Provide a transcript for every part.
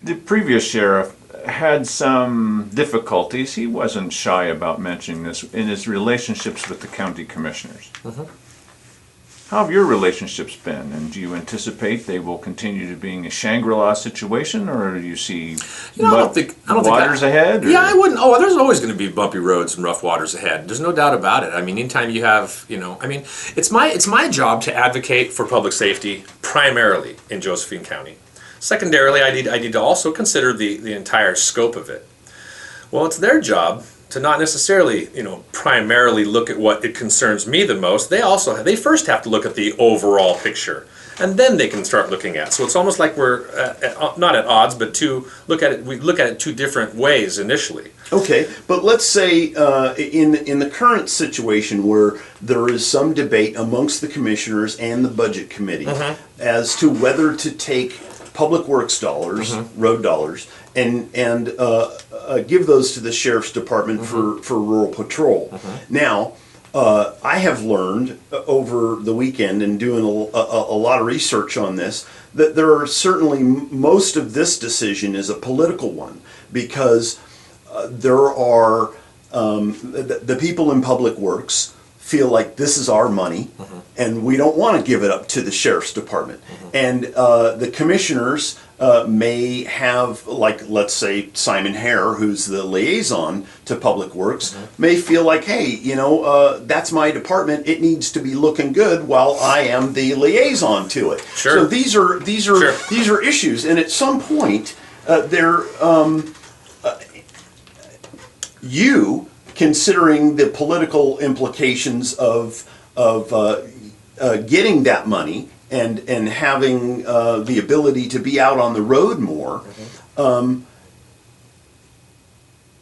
The previous sheriff had some difficulties. He wasn't shy about mentioning this in his relationships with the county commissioners. How have your relationships been, and do you anticipate they will continue to being a Shangri-La situation, or do you see waters ahead? Or? Yeah, I wouldn't. Oh, there's always going to be bumpy roads and rough waters ahead. There's no doubt about it. I mean, anytime you have, it's my job to advocate for public safety primarily in Josephine County. Secondarily, I need to also consider the entire scope of it. Well, it's their job to not necessarily, primarily look at what it concerns me the most. They first have to look at the overall picture, and then they can start looking at. So it's almost like we're not at odds, but we look at it two different ways initially. Okay, but let's say in the current situation where there is some debate amongst the commissioners and the budget committee as to whether to take public works dollars, road dollars, and give those to the sheriff's department for rural patrol. Now, I have learned over the weekend and doing a lot of research on this that there are certainly most of this decision is a political one, because there are the people in public works feel like this is our money and we don't want to give it up to the sheriff's department. And the commissioners may have, like, let's say Simon Hare, who's the liaison to Public Works, may feel like, hey, that's my department. It needs to be looking good while I am the liaison to it. Sure. So these are issues, and at some point, you, considering the political implications of getting that money and having the ability to be out on the road more,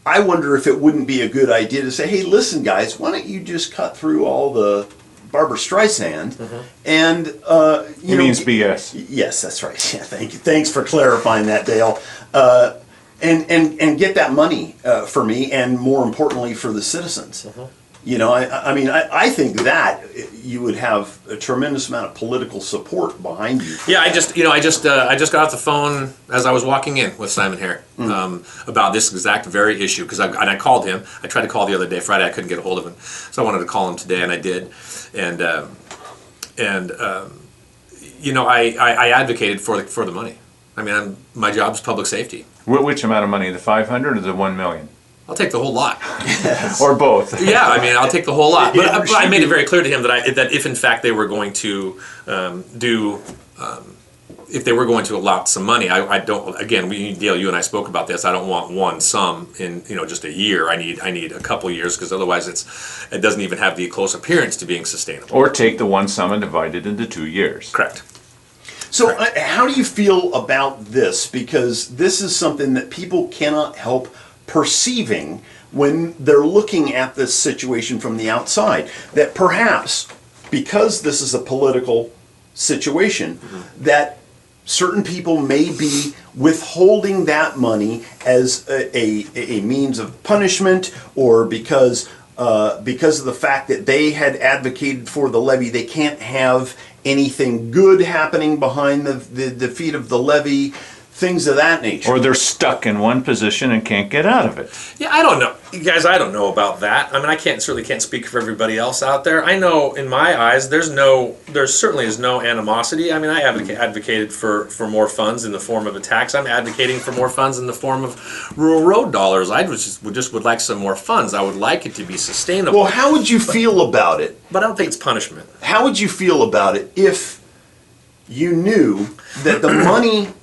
I wonder if it wouldn't be a good idea to say, hey, listen, guys, why don't you just cut through all the Barbara Streisand and He means BS. Yes, that's right. Yeah, thank you. Thanks for clarifying that, Dale. And get that money for me, and more importantly for the citizens. I think that you would have a tremendous amount of political support behind you. Yeah, I just got off the phone as I was walking in with Simon Hare about this exact very issue, because I called him. I tried to call the other day, Friday. I couldn't get a hold of him, so I wanted to call him today, and I did. I advocated for the money. I mean, my job is public safety. Which amount of money? The 500 or the 1 million? I'll take the whole lot. Yes. Or both? Yeah, I mean, I'll take the whole lot. But I made it very clear to him that if in fact they were going to if they were going to allot some money, I don't. Again, Dale, you and I spoke about this. I don't want one sum in just a year. I need a couple years, because otherwise it doesn't even have the close appearance to being sustainable. Or take the one sum and divide it into 2 years. Correct. So how do you feel about this? Because this is something that people cannot help perceiving when they're looking at this situation from the outside. That perhaps, because this is a political situation, that certain people may be withholding that money as a means of punishment, or because of the fact that they had advocated for the levy, they can't have anything good happening behind the feet of the levy, things of that nature. Or they're stuck in one position and can't get out of it. Yeah, I don't know. You guys, I don't know about that. I mean, I certainly can't speak for everybody else out there. I know in my eyes, there certainly is no animosity. I mean, I advocated for more funds in the form of a tax. I'm advocating for more funds in the form of rural road dollars. I would like some more funds. I would like it to be sustainable. Well, how would you feel about it? But I don't think it's punishment. How would you feel about it if you knew that the money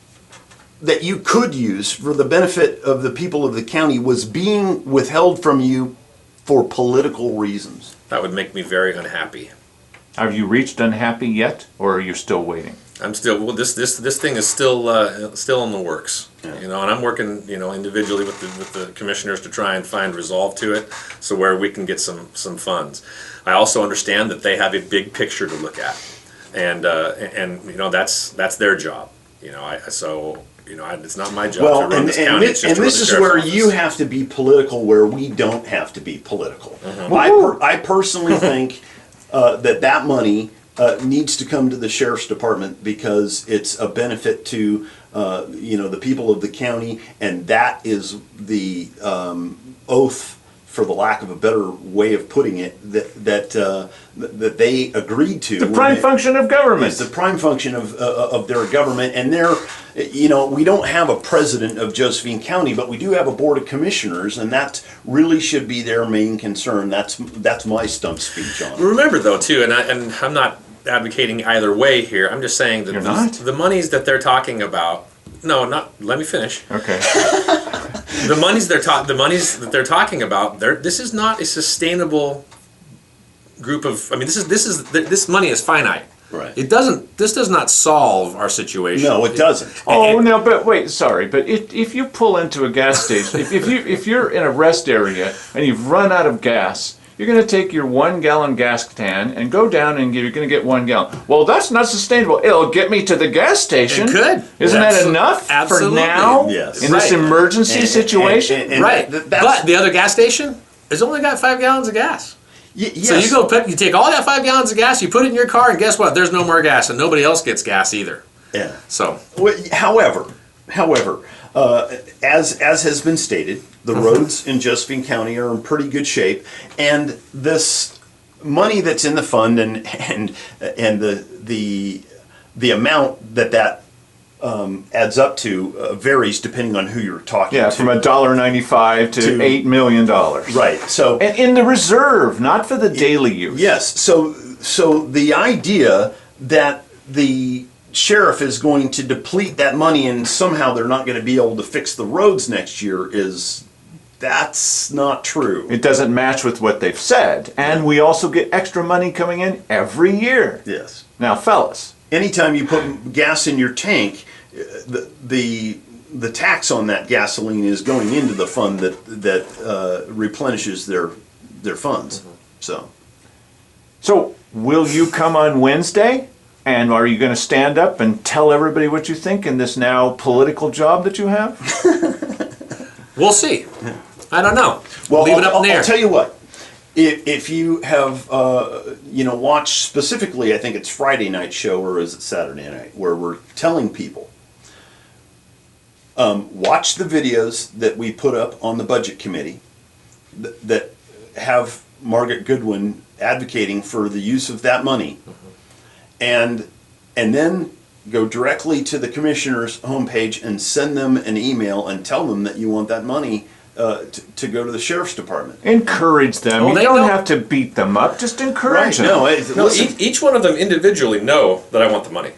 that you could use for the benefit of the people of the county was being withheld from you for political reasons? That would make me very unhappy. Have you reached unhappy yet, or are you still waiting? I'm still, well, this thing is still in the works, and I'm working, individually with the commissioners to try and find resolve to it, so where we can get some funds. I also understand that they have a big picture to look at, and that's their job, it's not my job to run this county. And this is where you have to be political, where we don't have to be political. I personally think that money needs to come to the sheriff's department, because it's a benefit to the people of the county, and that is the oath, for the lack of a better way of putting it, that they agreed to. The prime function of government. It's the prime function of their government, and we don't have a president of Josephine County, but we do have a board of commissioners, and that really should be their main concern. That's my stump speech on it. Remember though too, and I'm not advocating either way here. I'm just saying that You're not? the monies that they're talking about. No, not. Let me finish. Okay. The monies that they're talking about. This is not a sustainable group of. I mean, this money is finite. Right. This does not solve our situation. No, it doesn't. Oh no, but wait, sorry, but if you pull into a gas station, if you're in a rest area and you've run out of gas, you're going to take your 1 gallon gas can and go down and you're going to get 1 gallon. Well, that's not sustainable. It'll get me to the gas station. It could. Isn't that enough Absolutely. for now? Yes. In this Right. emergency situation? and Right. that's- But the other gas station has only got 5 gallons of gas. yes. So you take all that 5 gallons of gas, you put it in your car, and guess what? There's no more gas, and nobody else gets gas either. Yeah. So However, as has been stated, the roads in Josephine County are in pretty good shape, and this money that's in the fund and the amount that adds up to varies depending on who you're talking Yeah, to. from $1.95 to To- $8 million. Right. So And in the reserve, not for the daily use. yes. So the idea that the sheriff is going to deplete that money and somehow they're not going to be able to fix the roads next year that's not true. It doesn't match with what they've said. And we also get extra money coming in every year. Yes. Now, fellas, Anytime you put gas in your tank, the tax on that gasoline is going into the fund that replenishes their funds. so will you come on Wednesday? And are you going to stand up and tell everybody what you think in this now political job that you have? we'll see. I don't know. Well, Leave it up in the air. I'll tell you what. If you have watched specifically, I think it's Friday night show or is it Saturday night, where we're telling people, watch the videos that we put up on the budget committee that have Margaret Goodwin advocating for the use of that money, and then go directly to the commissioner's homepage and send them an email and tell them that you want that money to go to the sheriff's department. Encourage them. Well, you they don't know- have to beat them up. Just encourage them. No, No, listen. each one of them individually know that I want the money.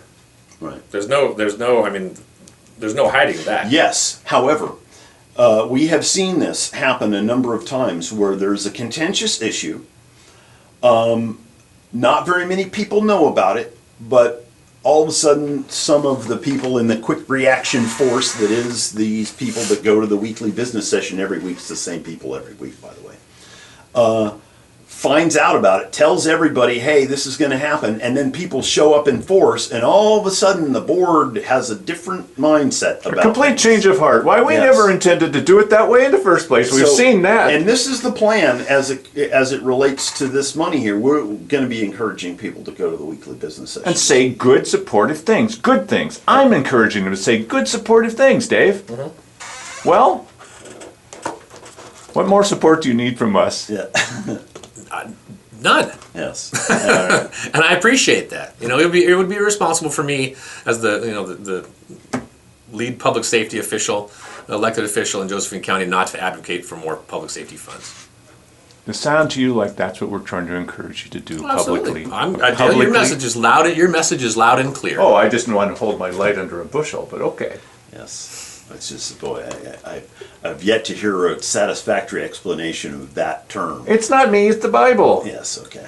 Right. There's no hiding that. Yes, however, we have seen this happen a number of times where there's a contentious issue. Not very many people know about it, but all of a sudden some of the people in the quick reaction force that is these people that go to the weekly business session every week, it's the same people every week, by the way, finds out about it, tells everybody, hey, this is going to happen, and then people show up in force, and all of a sudden the board has a different mindset about Complete things. change of heart. Why we Yes. never intended to do it that way in the first place. We've So- seen that. And this is the plan as it relates to this money here. We're going to be encouraging people to go to the weekly business session. And say good supportive things. Good things. I'm encouraging them to say good supportive things, Dave. Well, what more support do you need from us? Yeah. None. Yes. And I appreciate that. It would be irresponsible for me as the lead public safety official, elected official in Josephine County, not to advocate for more public safety funds. To sound to you like that's what we're trying to encourage you to do publicly. Your message is loud. Your message is loud and clear. Oh, I just want to hold my light under a bushel, but okay. Yes. It's just, boy, I've yet to hear a satisfactory explanation of that term. It's not me, it's the Bible. Yes, okay.